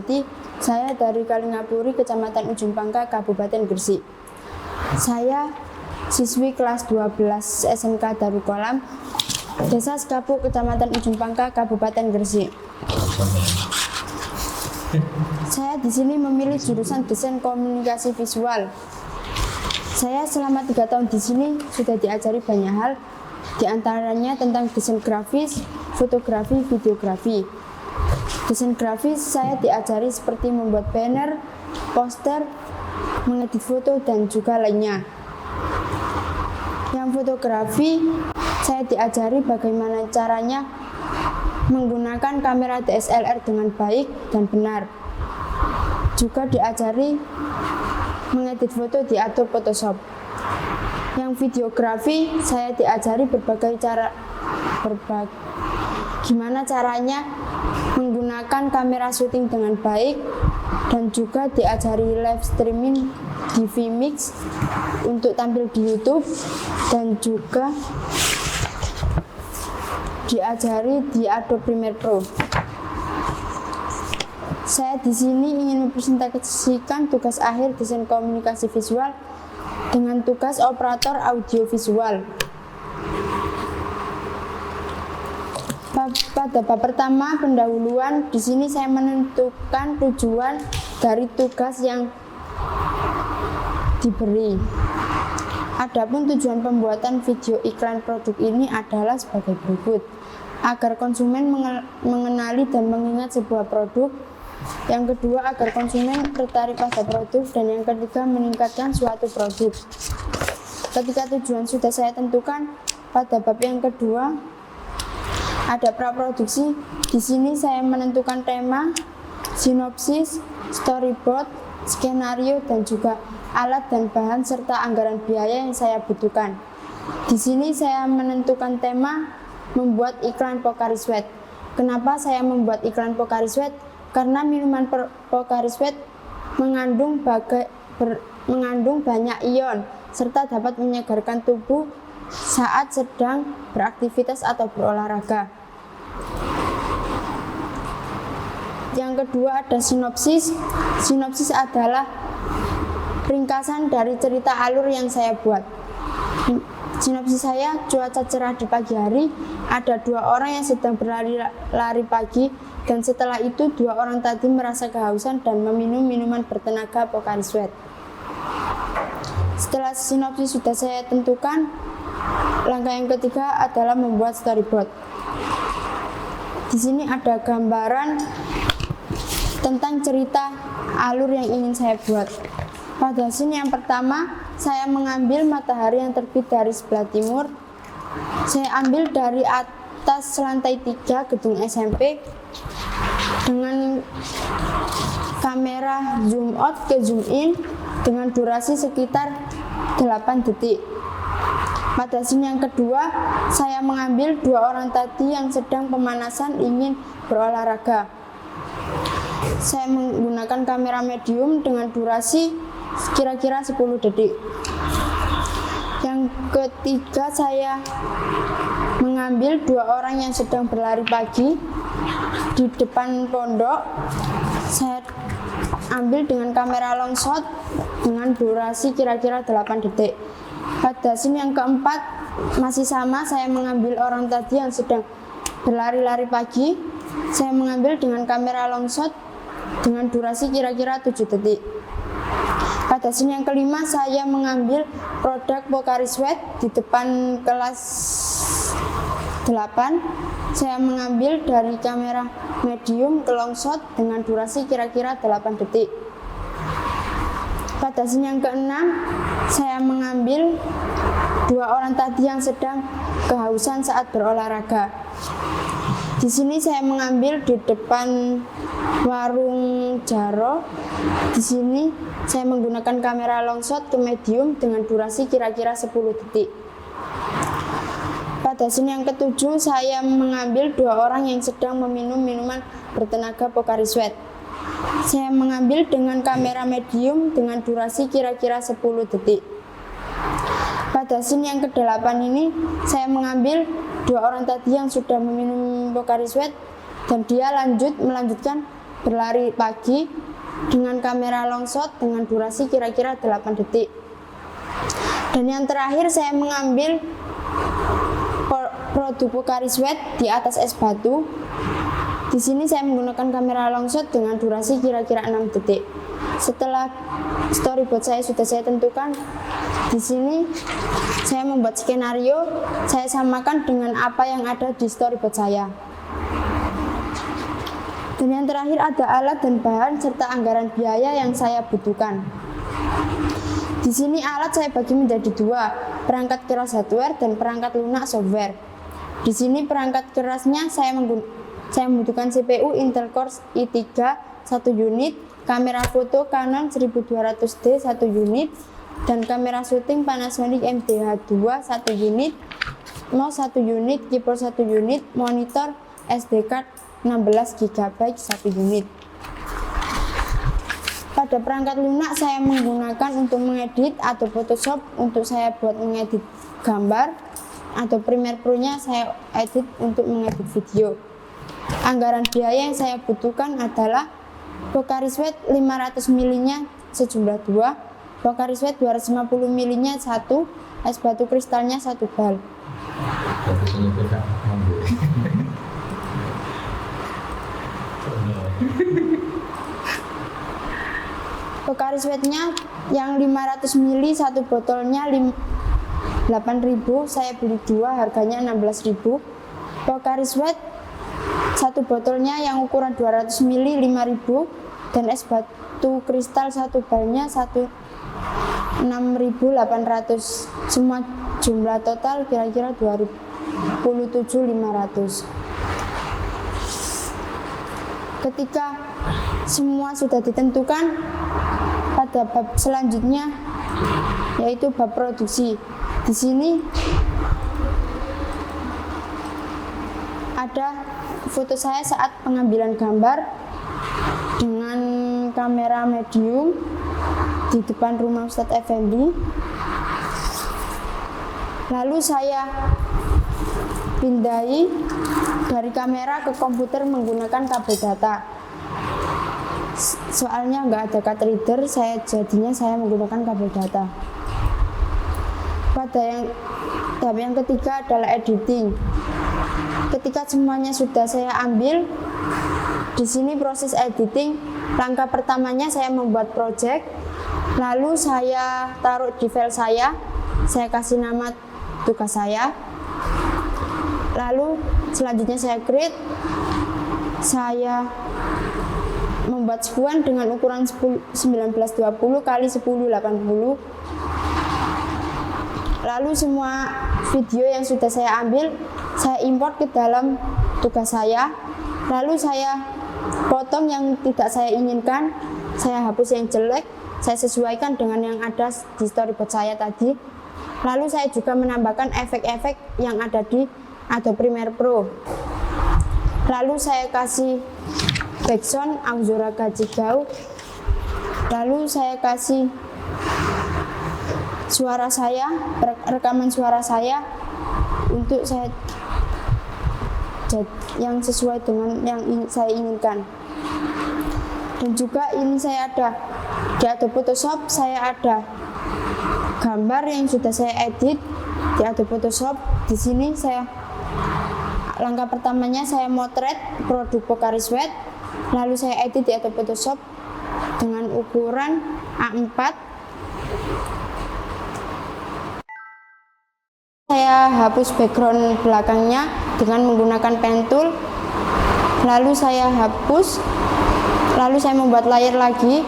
Susanti. Saya dari Kalingapuri, Kecamatan Ujung Pangka, Kabupaten Gresik. Saya siswi kelas 12 SMK Darul Qolam, Desa Sekapuk, Kecamatan Ujung Pangka, Kabupaten Gresik. Saya di sini memilih jurusan desain komunikasi visual. Saya selama 3 tahun di sini sudah diajari banyak hal, di antaranya tentang desain grafis, fotografi, videografi. Desain grafis saya diajari seperti membuat banner, poster, mengedit foto, dan juga lainnya. Yang fotografi saya diajari bagaimana caranya menggunakan kamera DSLR dengan baik dan benar. Juga diajari mengedit foto di Adobe Photoshop. Yang videografi saya diajari gimana caranya menggunakan kamera syuting dengan baik, dan juga diajari live streaming di Vmix untuk tampil di YouTube, dan juga diajari di Adobe Premiere Pro. Saya di sini ingin mempresentasikan tugas akhir desain komunikasi visual dengan tugas operator audio visual. Pada bab pertama pendahuluan, di sini saya menentukan tujuan dari tugas yang diberi. Adapun tujuan pembuatan video iklan produk ini adalah sebagai berikut: agar konsumen mengenali dan mengingat sebuah produk. Yang kedua, agar konsumen tertarik pada produk. Dan yang ketiga, meningkatkan suatu produk. Ketika tujuan sudah saya tentukan, pada bab yang kedua ada praproduksi. Di sini saya menentukan tema, sinopsis, storyboard, skenario, dan juga alat dan bahan serta anggaran biaya yang saya butuhkan. Di sini saya menentukan tema, membuat iklan Pocari Sweat. Kenapa saya membuat iklan Pocari Sweat? Karena minuman Pocari Sweat mengandung banyak ion serta dapat menyegarkan tubuh saat sedang beraktivitas atau berolahraga. Yang kedua ada sinopsis. Sinopsis adalah ringkasan dari cerita alur yang saya buat. Sinopsis saya: cuaca cerah di pagi hari, ada 2 orang yang sedang berlari pagi, dan setelah itu 2 orang tadi merasa kehausan dan meminum minuman bertenaga Pocari Sweat. Setelah sinopsis sudah saya tentukan, langkah yang ketiga adalah membuat storyboard. Di sini ada gambaran tentang cerita alur yang ingin saya buat. Pada scene yang pertama, saya mengambil matahari yang terbit dari sebelah timur. Saya ambil dari atas lantai 3 gedung SMP dengan kamera zoom out ke zoom in dengan durasi sekitar 8 detik. Pada scene yang kedua, saya mengambil 2 orang tadi yang sedang pemanasan ingin berolahraga. Saya menggunakan kamera medium dengan durasi kira-kira 10 detik. Yang ketiga, saya mengambil 2 orang yang sedang berlari pagi di depan pondok. Saya ambil dengan kamera long shot dengan durasi kira-kira 8 detik. Pada scene yang keempat masih sama, saya mengambil orang tadi yang sedang berlari-lari pagi. Saya mengambil dengan kamera long shot dengan durasi kira-kira 7 detik. Pada scene yang kelima, saya mengambil produk Pocari Sweat di depan kelas 8. Saya mengambil dari kamera medium ke long shot dengan durasi kira-kira 8 detik. Pada scene yang keenam, saya mengambil 2 orang tadi yang sedang kehausan saat berolahraga. Di sini saya mengambil di depan warung Jaro. Di sini saya menggunakan kamera long shot ke medium dengan durasi kira-kira 10 detik. Pada scene yang ketujuh, saya mengambil 2 orang yang sedang meminum minuman bertenaga Pocari Sweat. Saya mengambil dengan kamera medium dengan durasi kira-kira 10 detik. Pada scene yang ke-8 ini, saya mengambil 2 orang tadi yang sudah meminum Pocari Sweat, dan dia melanjutkan berlari pagi dengan kamera long shot dengan durasi kira-kira 8 detik. Dan yang terakhir saya mengambil produk Pocari Sweat di atas es batu. Di sini saya menggunakan kamera long shot dengan durasi kira-kira 6 detik. Setelah storyboard saya sudah saya tentukan, di sini saya membuat skenario, saya samakan dengan apa yang ada di storyboard saya. Dan yang terakhir ada alat dan bahan serta anggaran biaya yang saya butuhkan. Di sini alat saya bagi menjadi 2, perangkat keras hardware dan perangkat lunak software. Di sini perangkat kerasnya saya membutuhkan CPU Intel Core i3 1 unit, kamera foto Canon 1200D 1 unit, dan kamera syuting Panasonic MDH2 1 unit, mouse 1 unit, keyboard 1 unit, monitor SD card 16 GB 1 unit. Pada perangkat lunak saya menggunakan untuk mengedit atau Photoshop untuk saya buat mengedit gambar, atau Premiere Pro-nya saya edit untuk mengedit video. Anggaran biaya yang saya butuhkan adalah Pocari Sweat 500 ml-nya sejumlah 2, Pocari Sweat 250 ml-nya 1, es batu kristalnya 1 bal. Pocari Sweat-nya yang 500 ml satu botolnya 8.000, saya beli 2 harganya 16.000. Pocari Sweat satu botolnya yang ukuran 200 ml 5.000, dan es batu kristal satu balnya 6.800. Semua jumlah total kira-kira 27.500. Ketika semua sudah ditentukan, pada bab selanjutnya yaitu bab produksi. Di sini ada foto saya saat pengambilan gambar dengan kamera medium di depan rumah Ustadz Effendi. Lalu saya pindahi dari kamera ke komputer menggunakan kabel data. Soalnya nggak ada card reader, jadinya saya menggunakan kabel data. Pada tahap yang ketiga adalah editing. Ketika semuanya sudah saya ambil, di sini proses editing. Langkah pertamanya saya membuat project, lalu saya taruh di file saya kasih nama tugas saya. Lalu selanjutnya saya create, saya membuat sekuan dengan ukuran 1920 x 1080. Lalu semua video yang sudah saya ambil saya import ke dalam tugas saya. Lalu saya potong yang tidak saya inginkan, saya hapus yang jelek, saya sesuaikan dengan yang ada di storyboard saya tadi. Lalu saya juga menambahkan efek-efek yang ada di Adobe Premiere Pro. Lalu saya kasih background Auzora Gajigau. Lalu saya kasih suara saya, rekaman suara saya untuk saya yang sesuai dengan yang saya inginkan. Dan juga ini saya ada di Adobe Photoshop, saya ada gambar yang sudah saya edit di Adobe Photoshop. Di sini langkah pertamanya saya motret produk Pocari Sweat, lalu saya edit di Adobe Photoshop dengan ukuran A4. Saya hapus background belakangnya dengan menggunakan pen tool, lalu saya hapus, lalu saya membuat layer lagi,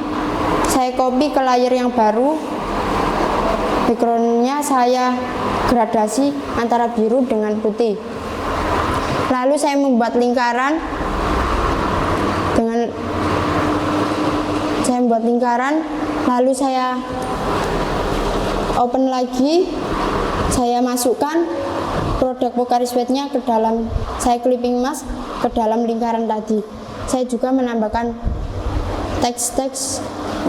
saya copy ke layer yang baru, backgroundnya saya gradasi antara biru dengan putih. Lalu saya membuat lingkaran lalu saya open lagi, saya masukkan produk Pocari Sweat-nya ke dalam, saya clipping mask ke dalam lingkaran tadi. Saya juga menambahkan teks-teks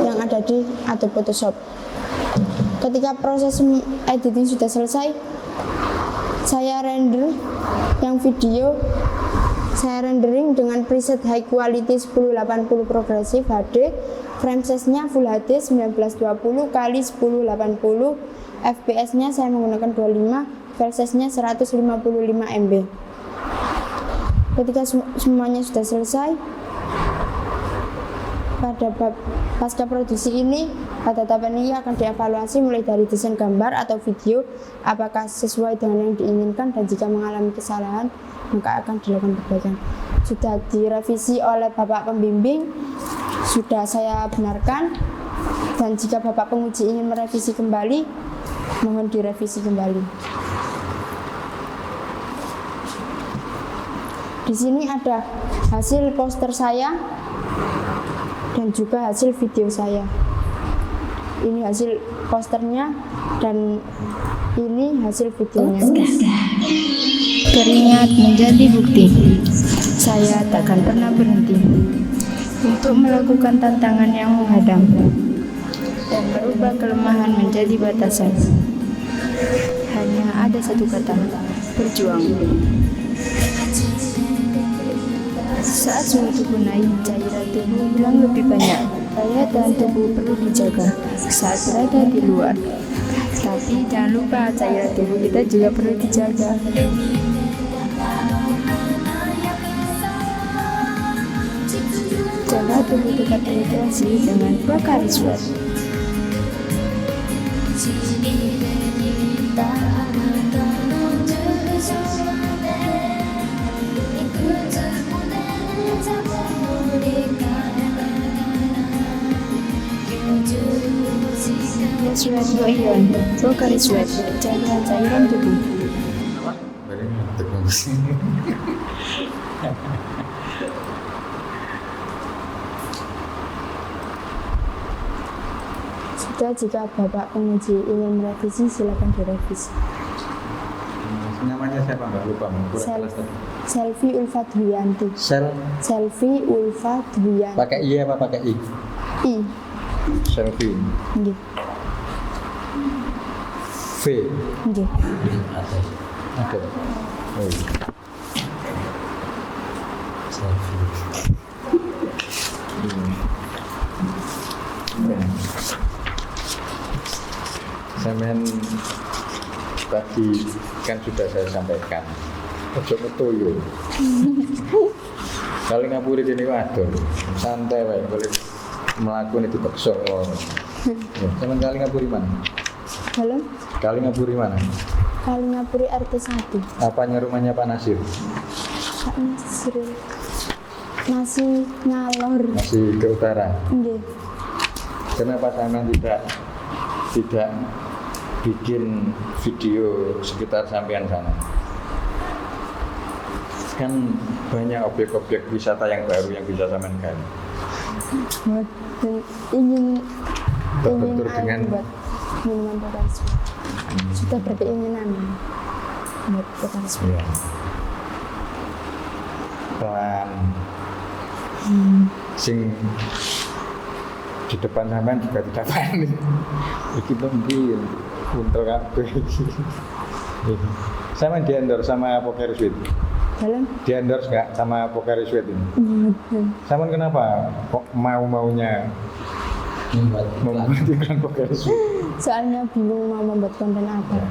yang ada di Adobe Photoshop. Ketika proses editing sudah selesai, saya render yang video Saya rendering dengan preset high quality 1080 progresif HD, frame size-nya Full HD 1920 x 1080, FPS-nya saya menggunakan 25, file size-nya 155 MB. Ketika semuanya sudah selesai, pada bab pasca produksi ini, pada tahap ini akan dievaluasi mulai dari desain gambar atau video, apakah sesuai dengan yang diinginkan, dan jika mengalami kesalahan, maka akan dilakukan perbaikan. Sudah direvisi oleh Bapak Pembimbing, sudah saya benarkan, dan jika Bapak Penguji ingin merevisi kembali, mohon direvisi kembali. Di sini ada hasil poster saya dan juga hasil video saya. Ini hasil posternya dan ini hasil videonya. Keringat menjadi bukti. Saya takkan pernah berhenti untuk melakukan tantangan yang menghadang dan merubah kelemahan menjadi batasan. Hanya ada satu kata, berjuang. Saat suhu tubuh naik, cairan tubuh hilang lebih banyak. Daya tahan tubuh perlu dijaga saat berada di luar. Tapi jangan lupa cairan tubuh kita juga perlu dijaga. Jaga tubuh tetap terhidrasi dengan Pocari Sweat. Sweat Go Ion, Pocari Sweat, cairan tubuh. Sudah, jika Bapak Penguji ingin merevisi, silakan direvisi. Namanya siapa Mbak? Lupa. Selvi Ulfa Dwiyanti. Selvi Ulfa Dwiyanti. Pakai I apa pakai I? I. Selvi. Nggih. V. Nggih. Ada. Oh. Selvi. Sampean tadi kan sudah saya sampaikan. Ojo metu. Kali ngapuri kene waduh, santai wae, boleh melakukan itu paksa. Sampean kali ngapuri mana? Halo? Kali ngapuri mana? Kali Ngapuri RT 1. Apanya rumahnya Pak Nasir? Pak Nasir. Masih ngalor. Masih ke utara. Nggih. Kenapa sampean tidak bikin video sekitar sampean sana? Kan banyak objek-objek wisata yang baru yang bisa sampean gali. ingin Berbentur dengan buat minuman Pocari Sweat. Sudah berkeinginan buat Pocari Sweat. Ya. Pelan. Sing di depan sampean juga tidak panik. Iki pembi untuk kabeh iki. Sama di endorse sama Pocari Sweat. Dalam? Di endorse nggak sama Pocari Sweat ini? Sama kenapa kok mau-maunya membuat iklan Pocari Sweat? Soalnya bingung mau membuat konten apa. Ya.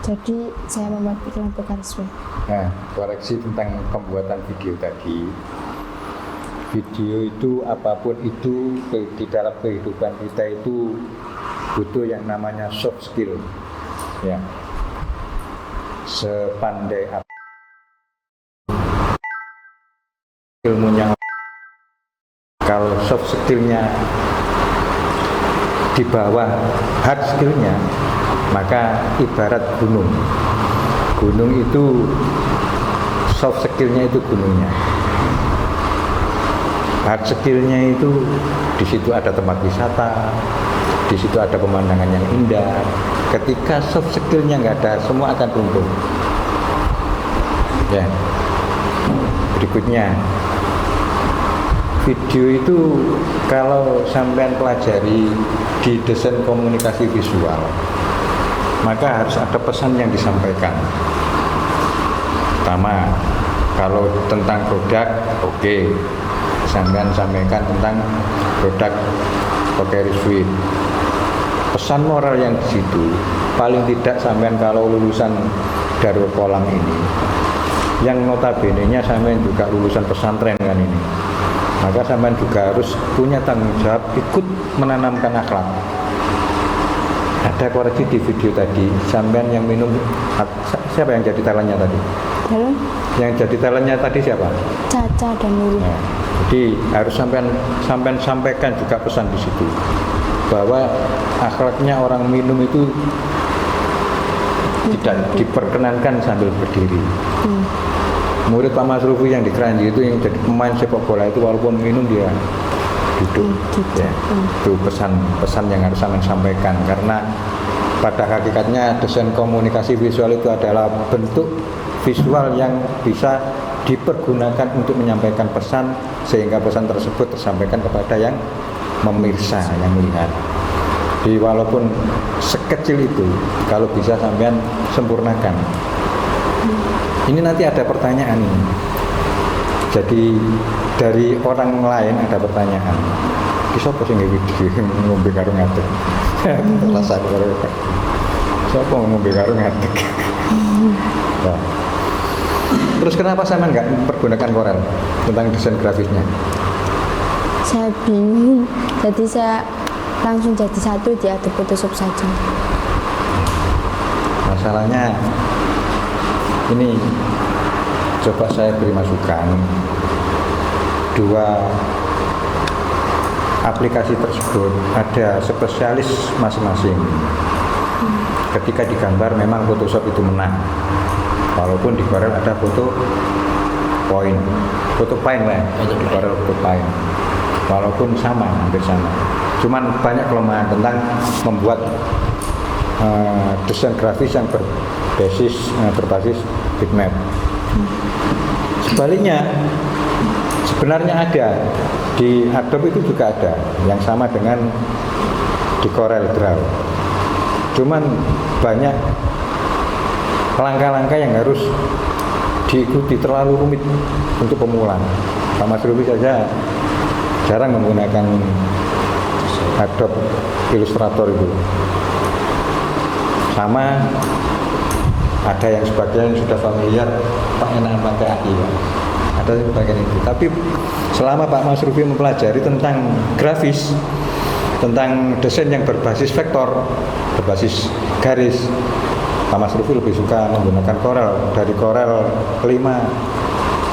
Jadi saya membuat iklan Pocari Sweat. Nah, koreksi tentang pembuatan video tadi. Video itu apapun itu di dalam kehidupan kita itu butuh yang namanya soft skill. Ya. Sepandai apa ilmunya, kalau soft skillnya di bawah hard skillnya, maka ibarat gunung. Gunung itu soft skillnya itu gunungnya. Hard skillnya itu di situ ada tempat wisata, di situ ada pemandangan yang indah. Ketika soft skillnya nggak ada, semua akan runtuh. Ya. Berikutnya, video itu kalau sampean pelajari di desain komunikasi visual, maka harus ada pesan yang disampaikan. Pertama, Kalau tentang produk, oke. Sampean sampaikan tentang produk Pocari Sweet. Pesan moral yang di situ, paling tidak sampean kalau lulusan Darul Kolam ini, yang notabene-nya sampean juga lulusan pesantren kan ini, maka sampean juga harus punya tanggung jawab ikut menanamkan akhlak. Ada koreksi di video tadi, sampean yang minum, siapa yang jadi talentnya tadi? Dalam Yang jadi talentnya tadi siapa? Caca dan Nurul. Nah, jadi harus sampean sampaikan juga pesan di situ bahwa akhlaknya orang minum itu tidak diperkenankan sambil berdiri. Murid Pak Mas Rufi yang di Keranji itu yang jadi pemain sepak bola itu walaupun minum dia duduk. Ya, itu pesan yang harus sampean sampaikan, karena pada hakikatnya desain komunikasi visual itu adalah bentuk visual yang bisa dipergunakan untuk menyampaikan pesan sehingga pesan tersebut tersampaikan kepada yang memirsa, yang melihat. Jadi walaupun sekecil itu, kalau bisa sampean sempurnakan. Ini nanti ada pertanyaan ini. Jadi dari orang lain ada pertanyaan. Ki sapa sing video ngombe karo ngadeg? Rasa karo. Sapa ngombe karo ngadeg? Nah. Terus kenapa sampean nggak mempergunakan Corel tentang desain grafisnya? Saya bingung, jadi saya langsung jadi satu di Adobe Photoshop saja. Masalahnya ini, coba saya beri masukan, dua aplikasi tersebut ada spesialis masing-masing. Ketika digambar memang Photoshop itu menang, walaupun di Corel ada foto point lah, di Corel foto point, walaupun sama, hampir sama. Cuman banyak kelemahan tentang membuat desain grafis yang berbasis bitmap. Sebaliknya, sebenarnya ada di Adobe itu juga ada yang sama dengan di Corel Draw. Cuman banyak langkah-langkah yang harus diikuti, terlalu rumit untuk pemula. Pak Mas Ruby saja jarang menggunakan Adobe Illustrator itu. Sama ada yang sebagian sudah familiar, Pak enak pakai AI ya. Ada sebagian itu. Tapi selama Pak Mas Ruby mempelajari tentang grafis, tentang desain yang berbasis vektor, berbasis garis, Pak Mas Rufi lebih suka menggunakan Corel. Dari Corel 5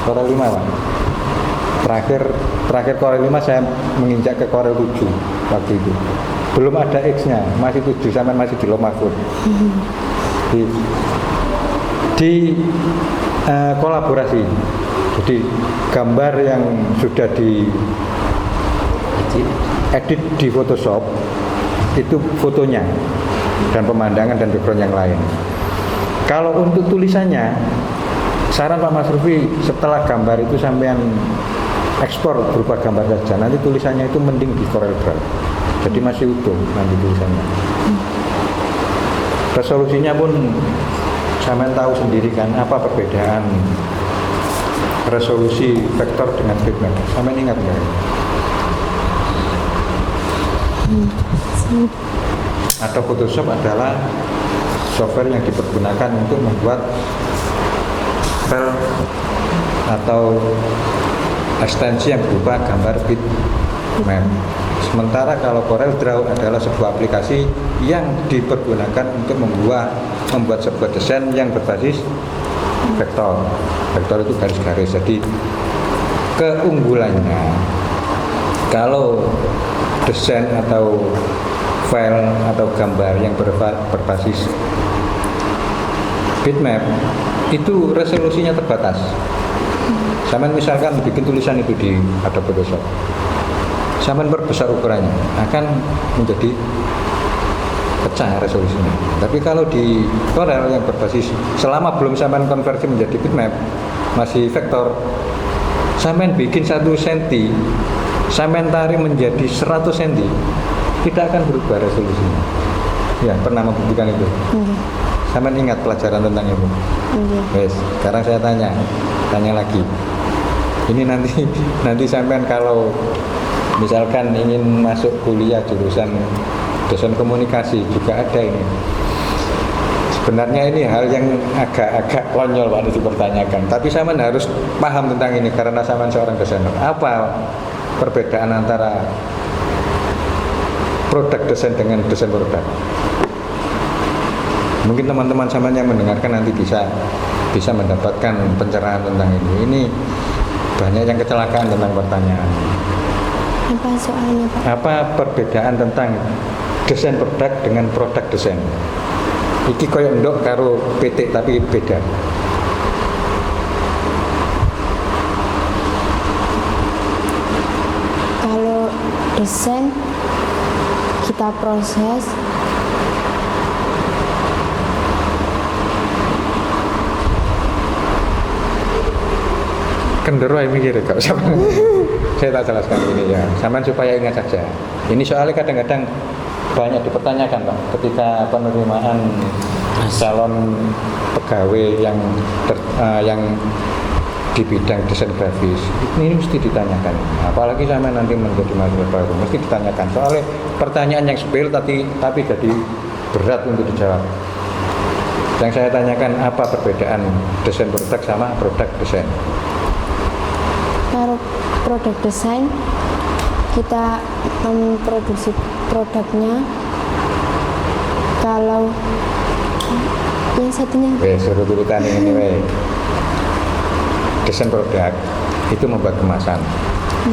Pak. Terakhir Corel 5 saya menginjak ke Corel 7 waktu itu. Belum ada X-nya, masih 7, sampai masih di Lomafut. Di kolaborasi. Jadi gambar yang sudah di edit di Photoshop itu fotonya dan pemandangan dan background yang lain. Kalau untuk tulisannya, saran Pak Mas Rufi, setelah gambar itu sampean ekspor berupa gambar saja, nanti tulisannya itu mending di Corel Draw. Jadi masih utuh nanti tulisannya. Resolusinya pun sampean tahu sendiri kan apa perbedaan resolusi vektor dengan bitmap. Sampean ingat nggak? Atau Photoshop adalah software yang dipergunakan untuk membuat file atau ekstensi yang berupa gambar bitmap. Sementara kalau Corel Draw adalah sebuah aplikasi yang dipergunakan untuk membuat sebuah desain yang berbasis vektor. Vektor itu garis-garis. Jadi keunggulannya kalau desain atau file atau gambar yang berbasis bitmap itu resolusinya terbatas. Sampai misalkan bikin tulisan itu di Adobe Photoshop, sampai perbesar ukurannya akan menjadi pecah resolusinya. Tapi kalau di Corel yang berbasis, selama belum sampai konversi menjadi bitmap, masih vektor, sampai bikin 1 cm, sampai tarik menjadi 100 cm, tidak akan berubah resolusinya. Ya, pernah membuktikan itu. Sampai ingat pelajaran tentang itu. Yes, sekarang saya tanya, tanya lagi. Ini nanti sampean kalau misalkan ingin masuk kuliah jurusan dosen komunikasi juga ada ini. Sebenarnya ini hal yang agak konyol Pak dipertanyakan, tapi sampean harus paham tentang ini karena sampean seorang desainer. Apa perbedaan antara produk desain dengan desain produk? Mungkin teman-teman sampean yang mendengarkan nanti bisa mendapatkan pencerahan tentang ini. Ini banyak yang kecelakaan tentang pertanyaan. Apa soalnya Pak? Apa perbedaan tentang desain produk dengan produk desain? Iki koyo ndok karo PT tapi beda. Kalau desain kita proses, Kendero yang mikir kok sama. Saya tak jelaskan ini ya, sampean supaya ingat saja. Ini soalnya kadang-kadang banyak dipertanyakan Pak ketika penerimaan calon pegawai yang di bidang desain grafis. Ini mesti ditanyakan. Apalagi sampai nanti menjadi mahasiswa baru, mesti ditanyakan. Soalnya pertanyaan yang sepele tapi jadi berat untuk dijawab. Yang saya tanyakan apa perbedaan desain produk sama produk desain? kalau produk desain kita memproduksi produknya. Kalau yang satunya Suruh turutan ini desain produk itu membuat kemasan.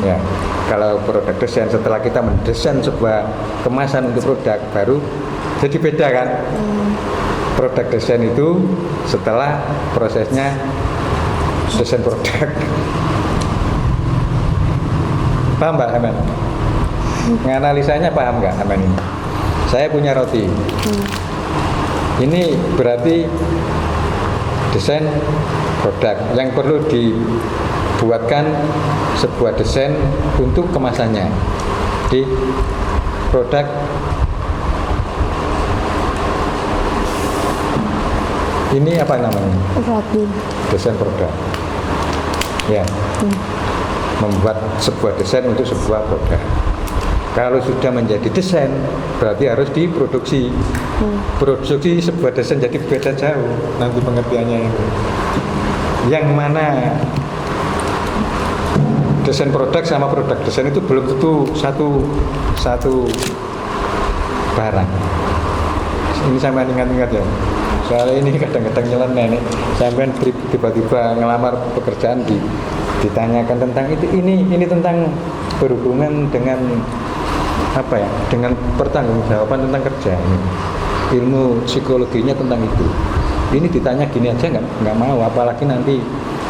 Ya, kalau produk desain setelah kita mendesain sebuah kemasan untuk produk baru jadi beda kan? Produk desain itu setelah prosesnya desain produk. Paham Mbak Aman? Nganalisanya paham nggak Aman ini? Saya punya roti. Ini berarti desain produk yang perlu dibuatkan sebuah desain untuk kemasannya di produk. Ini apa namanya? roti. Desain produk. Ya. Membuat sebuah desain untuk sebuah produk. Kalau sudah menjadi desain, berarti harus diproduksi. Produksi sebuah desain jadi beda jauh nanti pengertiannya itu. Yang mana desain produk sama produk desain itu belum tentu satu barang. Ini sampai ingat-ingat ya. Soalnya ini kadang-kadang nyeleneh nih. Sampai tiba-tiba ngelamar pekerjaan ditanyakan tentang itu, ini tentang berhubungan dengan apa ya, dengan pertanggungjawaban tentang kerja ini. Ilmu psikologinya tentang itu. Ini ditanya gini aja nggak mau, apalagi nanti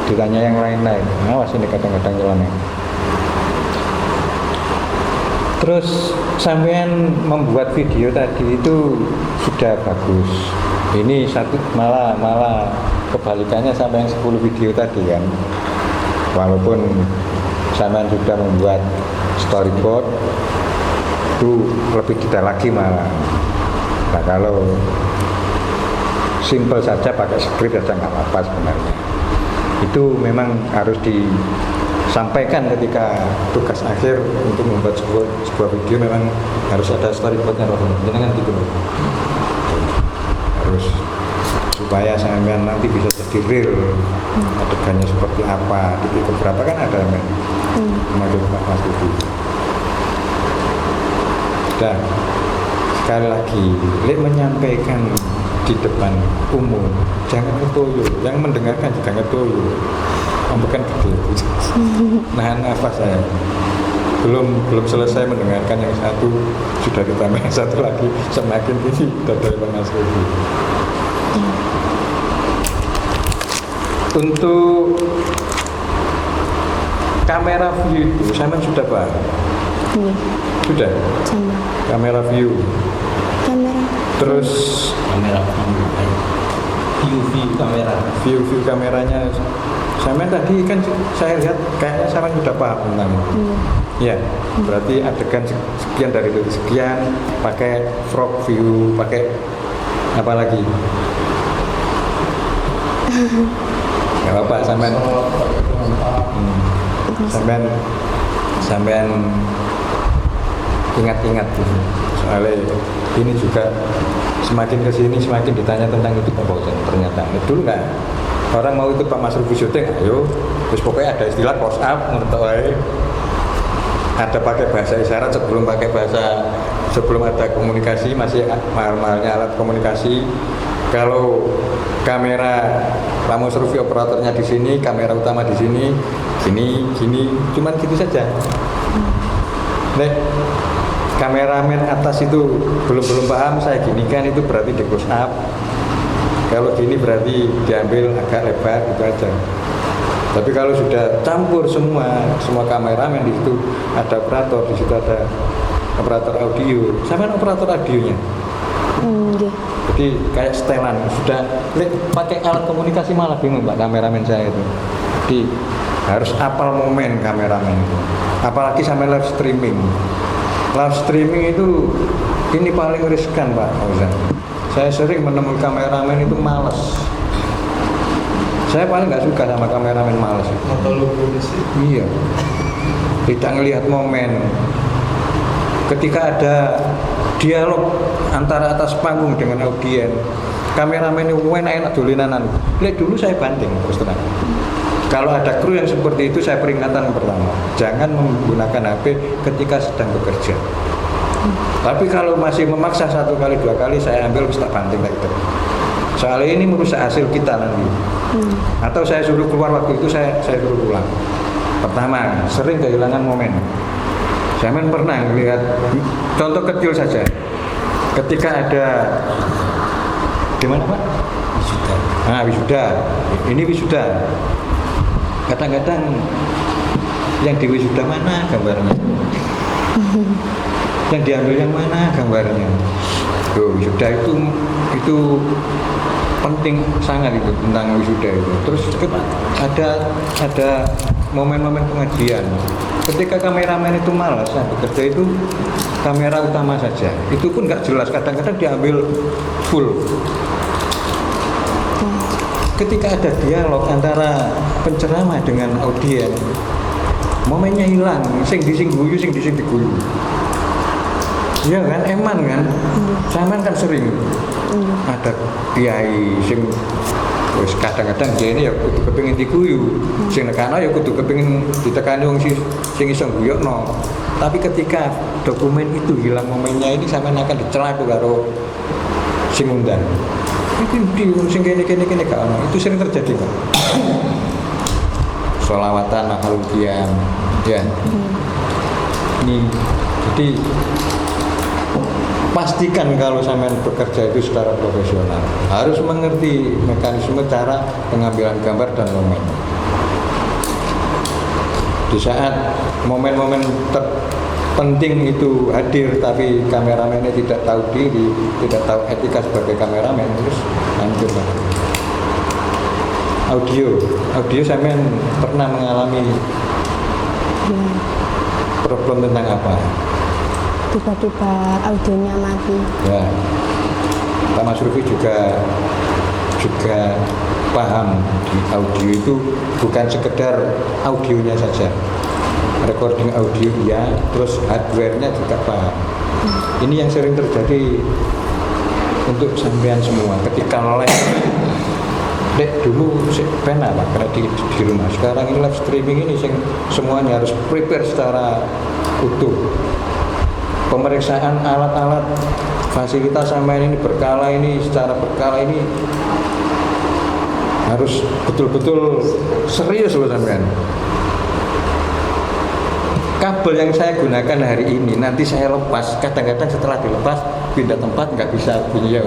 ditanya yang lain-lain. Awas ini kadang-kadang nyeleneh. Terus sampean membuat video tadi itu sudah bagus. Ini satu malah kebalikannya sampai yang 10 video tadi kan. Walaupun sampean sudah membuat storyboard itu lebih detail lagi malah. Nah kalau simple saja pakai skrip saja nggak apa-apa sebenarnya. Itu memang harus disampaikan ketika tugas akhir untuk membuat sebuah video, memang harus ada storyboardnya loh. Jangan gitu loh. Harus supaya sampean nanti bisa jadi real adegannya seperti apa. Di beberapa kan ada macam Mas Budi. Dan sekali lagi, menyampaikan di depan umum jangan ngetoyo, yang mendengarkan juga ngetoyo. Bukan gede. Nahan nafas saya. Belum selesai mendengarkan yang satu, sudah ditambah yang satu lagi, semakin tinggi dari Mas Budi. Untuk kamera view itu sama sudah Pak? Sudah? Sama. Kamera view. Terus kamera view kamera. View kameranya. Sama tadi kan saya lihat kayaknya sama sudah paham tentang itu. Ya, berarti adegan sekian dari sekian pakai frog view, pakai apa lagi? Nggak apa-apa, sampean ingat-ingat gitu. Soalnya ini juga semakin kesini semakin ditanya tentang itu Pak Fauzan. Ternyata dulu nggak orang mau ikut Pak Mas Rufi syuting, ayo terus pokoknya ada istilah close up menurut saya. Ada pakai bahasa isyarat sebelum ada komunikasi, masih mahal-mahalnya alat komunikasi. Kalau kamera Pak Mas Rufi operatornya di sini, kamera utama di sini, gini, cuman gitu saja. Nek kameramen atas itu belum paham, saya gini kan itu berarti di close up. Kalau gini berarti diambil agak lebar gitu aja. Tapi kalau sudah campur semua kameramen di situ ada operator, di situ ada operator audio, sama operator audionya. Jadi kayak setelan sudah pakai alat komunikasi malah bingung Pak kameramen saya itu. Jadi harus apal momen kameramen itu. Apalagi sampai live streaming. Live streaming itu ini paling riskan Pak Fauzan. Saya sering menemui kameramen itu malas. Saya paling nggak suka sama kameramen malas. Iya. Tidak ngelihat momen. Ketika ada dialog antara atas panggung dengan audien, kameramen itu enak dolinanan. Lihat dulu saya banding terus terang. Kalau ada kru yang seperti itu, saya peringatan pertama, jangan menggunakan HP ketika sedang bekerja. Tapi kalau masih memaksa 1 kali 2 kali, saya ambil tak banting kayak gitu. Soalnya ini merusak hasil kita nanti. Atau saya suruh keluar waktu itu, saya suruh pulang. Pertama, sering kehilangan momen. Saya pernah melihat contoh kecil saja. Ketika ada di mana Pak? Wisuda. Nah, wisuda. Ini wisuda. Kadang-kadang yang di wisuda mana gambarnya? Yang diambil yang mana gambarnya? Tuh, wisuda itu penting sangat itu tentang wisuda itu. Terus ada momen-momen pengajian. Ketika kameramen itu malas bekerja itu kamera utama saja. Itu pun nggak jelas. Kadang-kadang diambil full. Ketika ada dialog antara penceramah dengan audien, momennya hilang. Sing guyu, sing diguyu. Iya kan, eman kan. Sampean kan sering ada kiai sing wis kadang-kadang dia ini ya kudu kepengin diguyu, sing nekano ya kudu kepengin ditekani wong sing iso guyokno. Tapi ketika dokumen itu hilang momennya, ini sampean akan dicela karo sing ngundang. Iki ndi sing kene gak ono. Itu sering terjadi, Pak. Sholawatan makhluk kiam. Ya. Ini jadi pastikan kalau sampean bekerja itu secara profesional harus mengerti mekanisme cara pengambilan gambar dan momen. Di saat momen-momen terpenting itu hadir tapi kameramennya tidak tahu diri, tidak tahu etika sebagai kameramen, terus hancur banget. Audio sampean pernah mengalami problem tentang apa? Tiba-tiba audionya mati. Ya, Pak Mas Rufi juga paham di audio itu bukan sekedar audionya saja, recording audio ya, terus hardware-nya juga paham. Ini yang sering terjadi untuk sampean semua ketika live. Dulu pena Pak, karena di rumah. Sekarang ini live streaming ini semuanya harus prepare secara utuh. Pemeriksaan alat-alat fasilitas sampean ini secara berkala ini harus betul-betul serius loh sampean. Kabel yang saya gunakan hari ini nanti saya lepas, kadang-kadang setelah dilepas pindah tempat nggak bisa bunyi ya,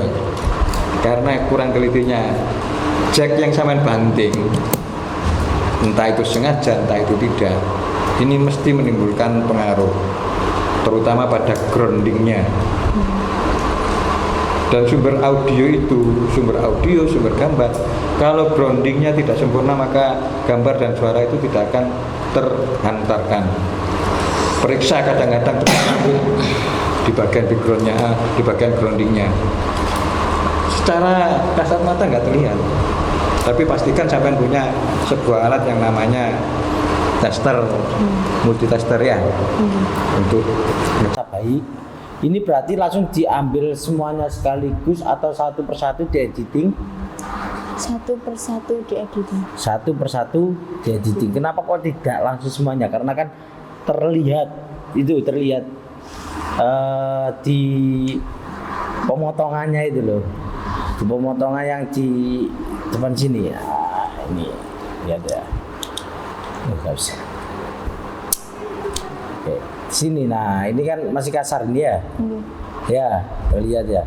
karena kurang telitinya. Jack yang sampean banting, entah itu sengaja entah itu tidak, ini mesti menimbulkan pengaruh, terutama pada groundingnya. Dan sumber audio, sumber gambar, kalau groundingnya tidak sempurna maka gambar dan suara itu tidak akan terhantarkan. Periksa kadang-kadang di bagian backgroundnya, di bagian groundingnya. Secara kasat mata nggak terlihat, Tapi pastikan sampai punya sebuah alat yang namanya tester, multitester ya, untuk Baik. Ini berarti langsung diambil semuanya sekaligus atau satu persatu diediting? Satu persatu diediting. Satu persatu diediting. Kenapa kok tidak langsung semuanya? Karena kan terlihat di pemotongannya itu loh, di pemotongan yang di depan sini ya. Ini lihat ya. Nggak usah. Oke, sini. Nah, ini kan masih kasar ini ya. Ya, terlihat ya.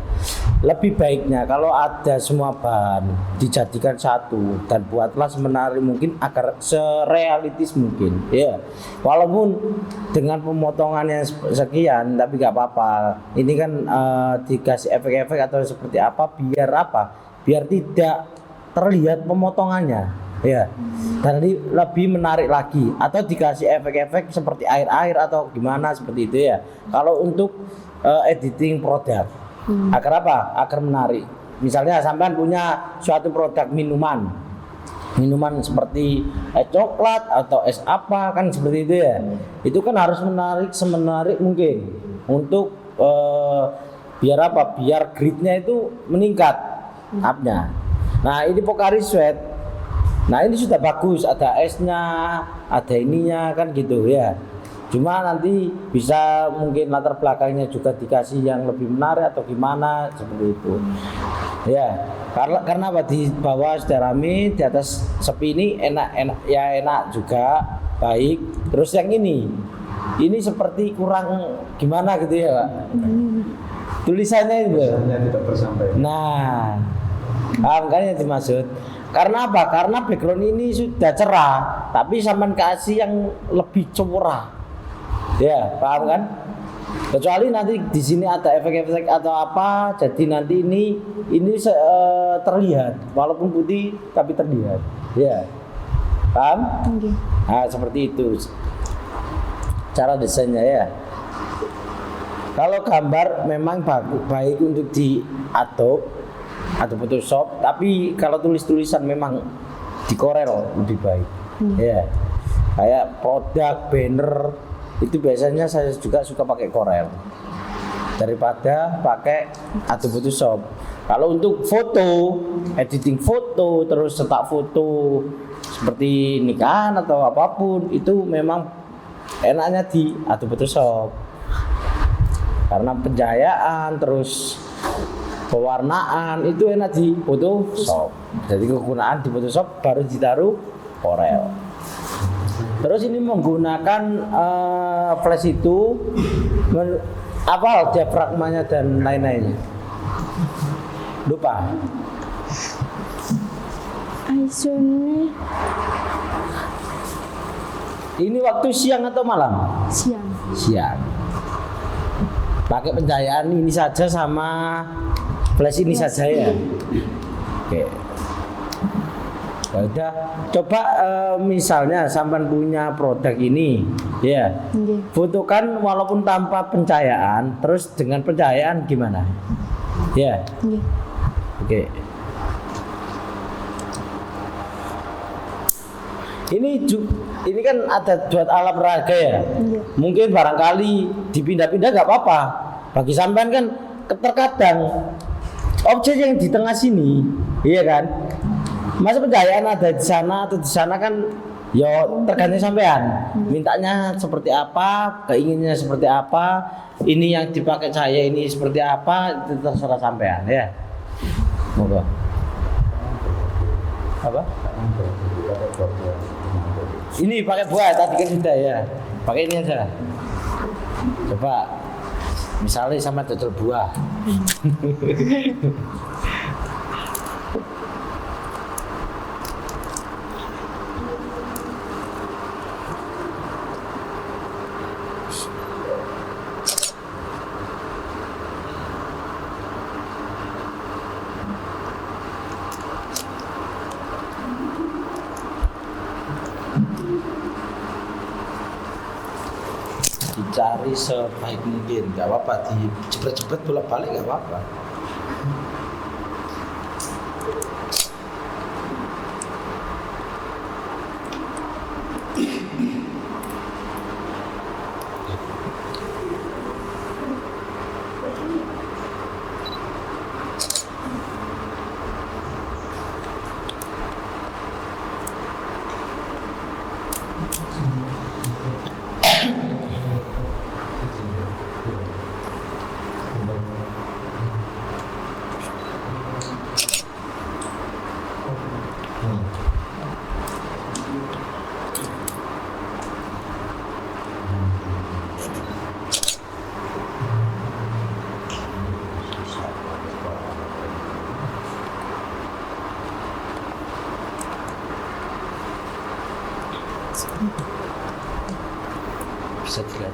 Lebih baiknya kalau ada semua bahan dijadikan satu dan buatlah semenarik mungkin agar serealistis mungkin. Ya, walaupun dengan pemotongan yang sekian, tapi nggak apa-apa. Ini kan dikasih efek-efek atau seperti apa? Biar tidak terlihat pemotongannya. Ya, dan lebih menarik lagi. Atau dikasih efek-efek seperti air-air atau gimana seperti itu ya. Kalau untuk editing produk, agar apa? Agar menarik. Misalnya sampean punya suatu produk minuman seperti es coklat atau es apa kan seperti itu ya. Itu kan harus menarik semenarik mungkin untuk biar apa? Biar gridnya itu meningkat upnya. Nah ini Pocari Sweat. Nah ini sudah bagus, ada esnya, ada ininya kan gitu ya. Cuma nanti bisa mungkin latar belakangnya juga dikasih yang lebih menarik atau gimana seperti itu. Ya, karena apa, di bawah sudah rame, di atas sepi ini enak juga, baik. Terus yang ini seperti kurang gimana gitu ya, Pak. Tulisannya itu. tulisannya tidak tersampaikan. Nah, paham kan yang dimaksud? Karena apa? Karena background ini sudah cerah, tapi sampean kasih yang lebih cerah. Ya, paham kan? Kecuali nanti di sini ada efek-efek atau apa, jadi nanti ini terlihat, walaupun putih tapi terlihat. Ya, paham? Nah, seperti itu cara desainnya ya. Kalau gambar memang baik untuk di Adobe Photoshop, tapi kalau tulisan memang di Corel lebih baik. Ya, kayak produk, banner itu biasanya saya juga suka pakai Corel daripada pakai Adobe Photoshop. Kalau untuk foto, editing foto, terus cetak foto seperti nikahan atau apapun, itu memang enaknya di Adobe Photoshop karena pencahayaan terus pewarnaan itu enak di Photoshop. Jadi kegunaan di Photoshop baru ditaruh Corel. Terus ini menggunakan flash itu apa diafragmanya dan lain-lainnya. Lupa. ISO-nya Ini waktu siang atau malam? siang. Siang. Pakai pencahayaan ini saja sama flash ini saja ya. Oke. Ya udah, coba misalnya sampean punya produk ini, ya, fotokan walaupun tanpa pencahayaan, terus dengan pencahayaan gimana? Ya, oke. Ini kan ada buat alat peraga ya. Mungkin barangkali dipindah-pindah nggak apa-apa. Bagi sampean kan terkadang objek yang di tengah sini, iya kan? Masa pencahayaan ada di sana atau di sana kan ya tergantung sampean. Mintanya seperti apa, keinginannya seperti apa, ini yang dipakai cahaya ini seperti apa, itu terserah sampean ya. Monggo. Apa? Ini pakai buah tadi kan sudah ya. Pakai ini aja. Coba misalnya sama dodol buah. Dicari sebaik mungkin, nggak apa-apa, dijebret-jebret bolak-balik nggak apa-apa.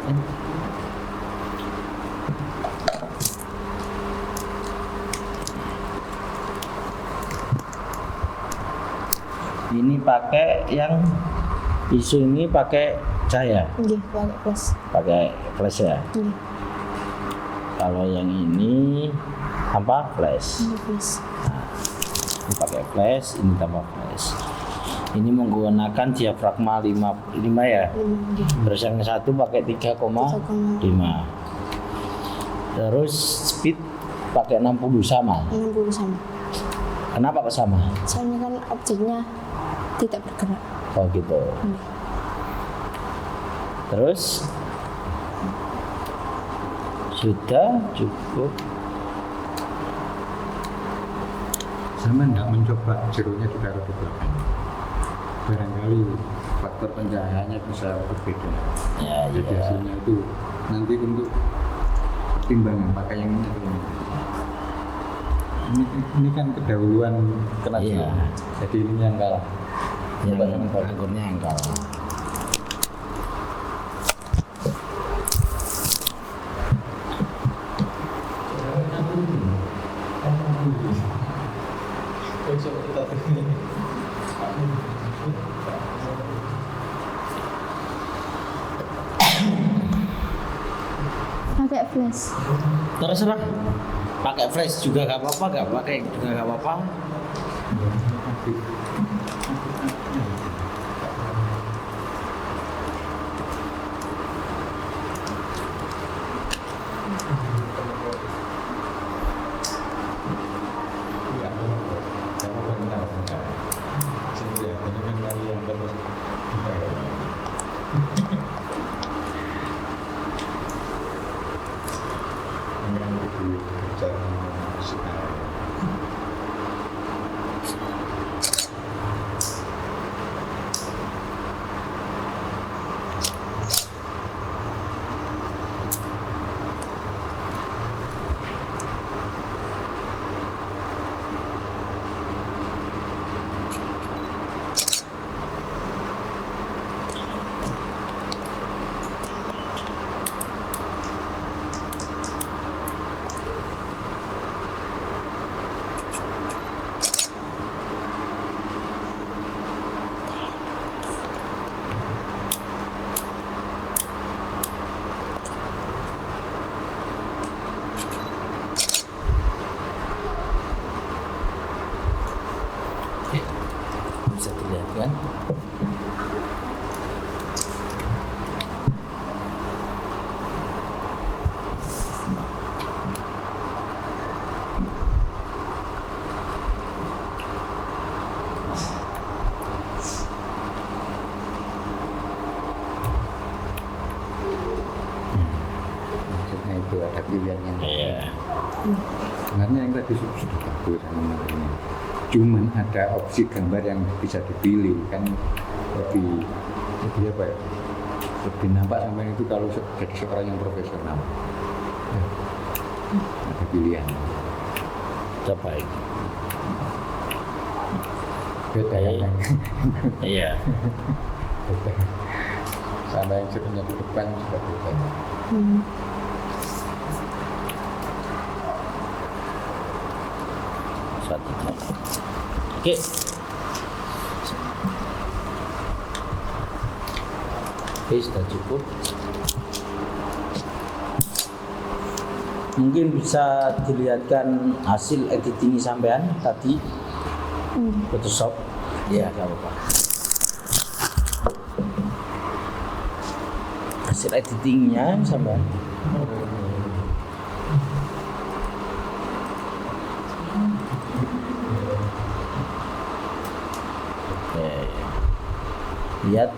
Ini pakai yang isu ini pakai cahaya, Nggih, pakai flash. pakai flash ya. Nggih, Kalau yang ini tanpa flash. ini flash. Ini pakai flash, ini tanpa flash. Ini menggunakan diafragma 5 ya. Nggih. Terus yang satu pakai 3,5. Terus speed pakai 60 sama. 60 sama. Kenapa kok sama? Soalnya kan objeknya tidak bergerak. Oh gitu. Nggih. Terus sudah cukup. Sama nggak mencoba jeronya ditaruh di belakang. Barangkali faktor pencahayaannya bisa berbeda. Ya, Jadi ya. hasilnya itu nanti untuk timbangan pakai yang ini atau yang ini. Ini kan kedahuluan kena Iya. Jadi ini yang kalah. Yang Coba sama balik. anggurnya yang kalah. Pakai flash. Terserah. Pakai flash juga gak apa-apa, gak pakai juga gak apa-apa. Iya, kamu bentar. Sehingga ini kan lagi yang terus. Ini kan di cara sinar. Bisa dilihat kan? Maksudnya itu ada pilihannya. Iya. Sebenarnya yang tadi sudah bagus sebenarnya. Cuman ada opsi gambar yang bisa dipilih kan lebih apa ya? Lebih nampak sampai itu kalau jadi seorang yang profesional. Ya. Ada pilihan. Coba ini. Beda ya. Kan? Iya. Beda. Sama yang sebenarnya di depan juga beda. Satu. Oke. Oke, sudah cukup. Mungkin bisa dilihatkan hasil editing sampean tadi Photoshop. Ya, nggak apa-apa. Hasil editingnya sampean. Oke. Lihat.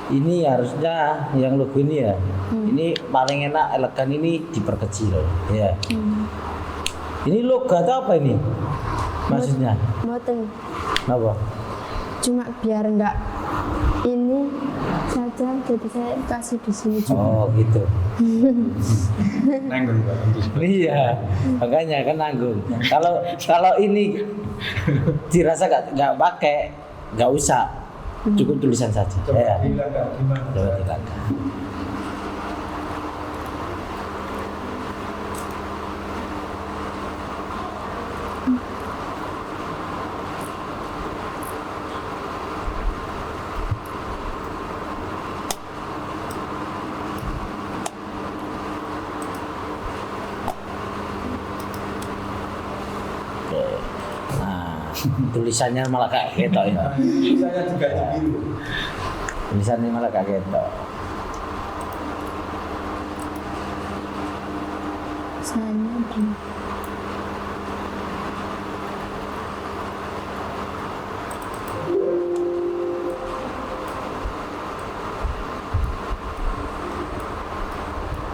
Ini harusnya yang logo ini ya. Ini paling enak, elegan ini diperkecil ya. Ini logo atau apa ini? Maksudnya? Mboten. Apa? Cuma biar enggak ini saja, jadi saya kasih di sini juga. Oh gitu. Nanggung Pak. Iya, makanya kan nanggung. Kalau ini dirasa nggak pakai, nggak usah. Cukup tulisan saja. Coba Ya. hilangkan gimana? Coba hilangkan. Oke. Nah, tulisannya malah kayak ketok ya. Tulisannya juga biru. Tulisannya malah kayak ketok. Misalnya gini.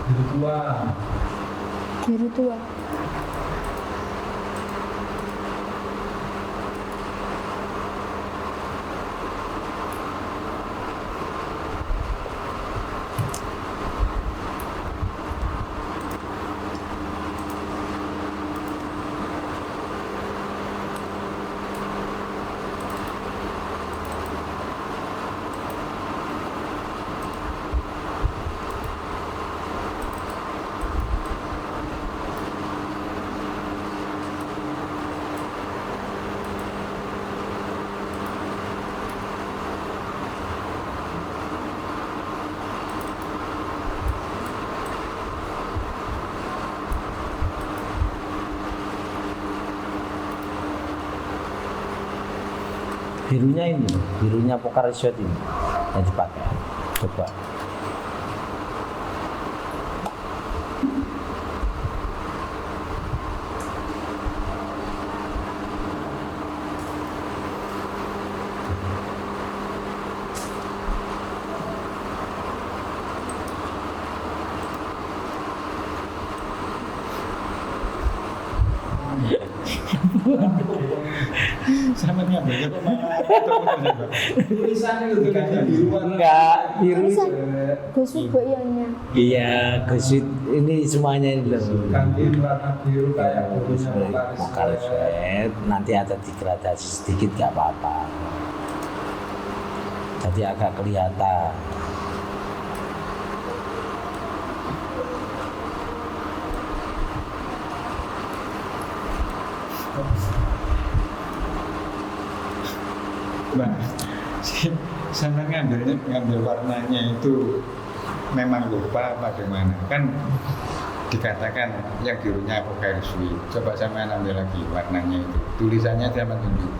Biru tua. Biru tua. Birunya ini, birunya Pokari Shot ini yang dipakai. Coba. Sama ngambilnya kok malah tulisan itu ganti biruan. Enggak, biru. Tulisan Guswi Boyonya. Iya, Guswit ini semuanya ini loh. Ganti warna biru kayak bukunya Pokari Shot, nanti ada degradasi sedikit gak apa-apa. Jadi agak kelihatan. Bang, sama ngambil warnanya itu memang lupa apa gimana? Kan dikatakan yang birunya Pokari Shot. Coba sama ambil lagi warnanya itu. Tulisannya sama tunjuk.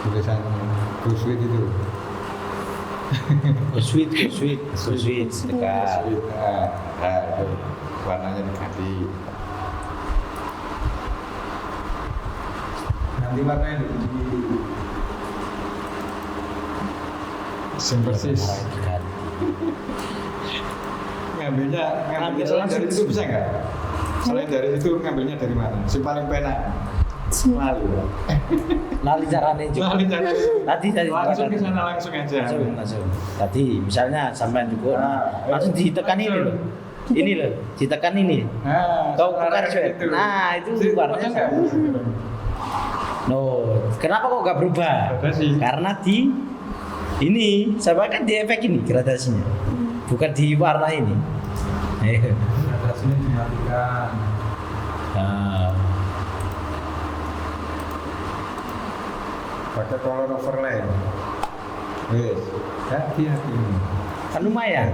Tulisan Guswit itu. Guswit dekat. Itu warnanya diganti. Nanti warnanya diganti. Sing persis. Ngambil selain dari itu bisa nggak? Selain dari itu ngambilnya dari mana? Si paling penak. Malu. Lali caranya juga. Lali caranya. Tadi Langsung ke sana langsung aja. langsung. Tadi misalnya sampai juga, langsung ditekan ini loh. Ini loh, ditekan ini. Nah, Kau Pokari Shot. itu. Nah, itu Si, warnanya nggak? No, kenapa kok nggak berubah? Gradasi. Karena di ini, sama kan di efek ini gradasinya, bukan di warna ini. Gradasinya dimatikan. Nah, Pakai color overlay. Wes, hati-hati ini. kan lumayan.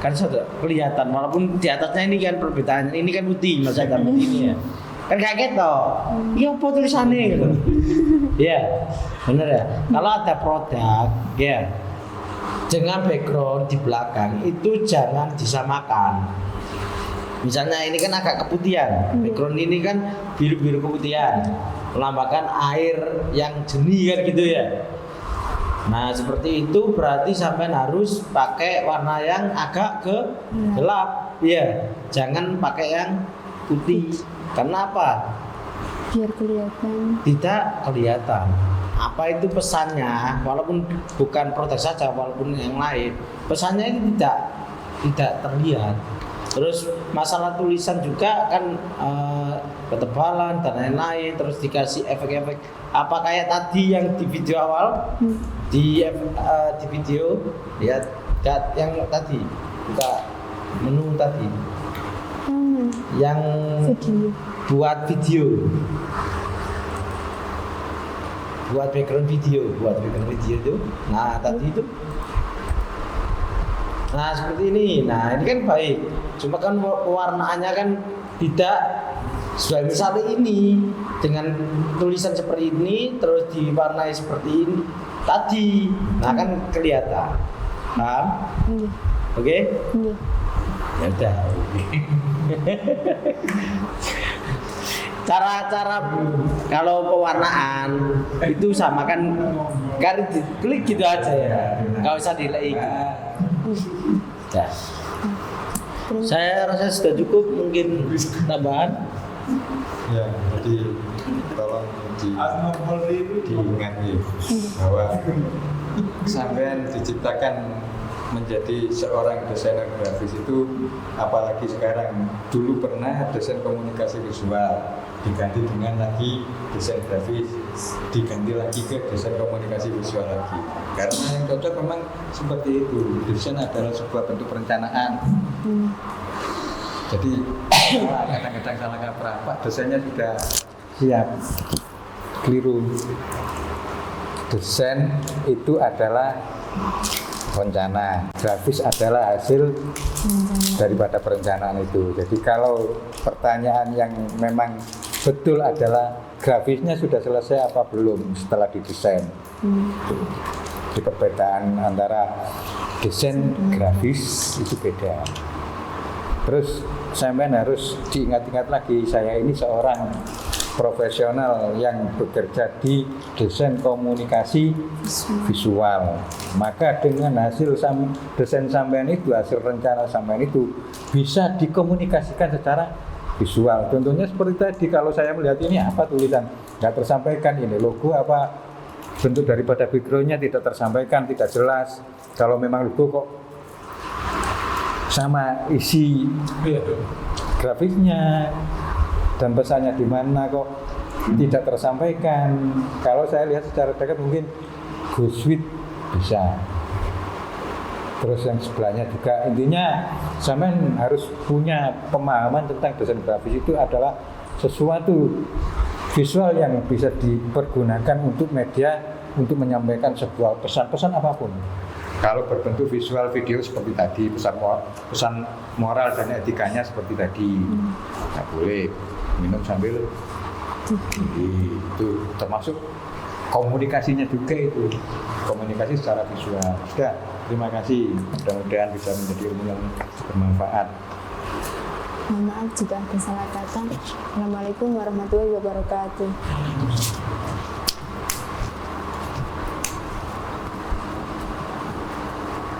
Kan sudah kelihatan, walaupun di atasnya ini kan perbedaannya, ini kan putih, masa hitam putih ini ya. Kan kaget toh. Iya apa tulisannya gitu. Iya, bener ya. Kalau ada produk, ya, dengan background di belakang itu jangan disamakan. Misalnya ini kan agak keputihan, background ini kan biru-biru keputihan, melambangkan air yang jernih kan gitu ya. Nah seperti itu berarti sampai harus pakai warna yang agak ke gelap, ya. Jangan pakai yang putih. Karena apa? Biar kelihatan. Tidak kelihatan. Apa itu pesannya? Walaupun bukan produk saja, walaupun yang lain, pesannya ini tidak terlihat. Terus masalah tulisan juga kan ketebalan dan lain-lain, terus dikasih efek-efek apa kayak tadi yang di video awal, di video ya yang tadi buka menu tadi yang Video. buat background video itu. Nah tadi itu, nah seperti ini. Nah ini kan baik, cuma kan pewarnaannya kan tidak sesuai. Misalnya ini dengan tulisan seperti ini terus diwarnai seperti ini tadi, nah kan kelihatan. Paham? Iya. Oke? Iya. Ya udah. Cara kalau pewarnaan itu sama kan klik gitu aja ya, nggak usah dilek. Ya. Saya rasa sudah cukup, mungkin tambahan. Ya, jadi tolong diingat nih bahwa sampean diciptakan menjadi seorang desainer grafis itu, apalagi sekarang, dulu pernah desain komunikasi visual, diganti dengan lagi desain grafis, diganti lagi ke desain komunikasi visual lagi. Karena yang cocok memang seperti itu. Desain adalah sebuah bentuk perencanaan. Jadi kadang-kadang salah kaprah, Pak desainnya sudah siap, keliru. Desain itu adalah rencana, grafis adalah hasil daripada perencanaan itu. Jadi kalau pertanyaan yang memang betul adalah grafisnya sudah selesai apa belum setelah didesain. Di perbedaan antara desain grafis itu beda. Terus sampean harus diingat-ingat lagi, saya ini seorang profesional yang bekerja di desain komunikasi visual. Maka dengan hasil desain sampean itu, hasil rencana sampean itu bisa dikomunikasikan secara visual. Contohnya seperti tadi, kalau saya melihat ini apa tulisan nggak tersampaikan, ini logo apa, bentuk daripada backgroundnya tidak tersampaikan, tidak jelas. Kalau memang logo kok sama isi grafisnya dan pesannya di mana kok tidak tersampaikan. Kalau saya lihat secara dekat mungkin go sweet bisa. Terus yang sebelahnya juga, intinya sampean harus punya pemahaman tentang desain grafis itu adalah sesuatu visual yang bisa dipergunakan untuk media untuk menyampaikan sebuah pesan-pesan apapun. Kalau berbentuk visual video seperti tadi, pesan moral dan etikanya seperti tadi, nggak boleh minum sambil itu, termasuk komunikasinya juga itu, komunikasi secara visual. Sudah, terima kasih, mudah-mudahan bisa menjadi ilmu yang bermanfaat. Mohon maaf jika ada salah kata. Assalamualaikum warahmatullahi wabarakatuh.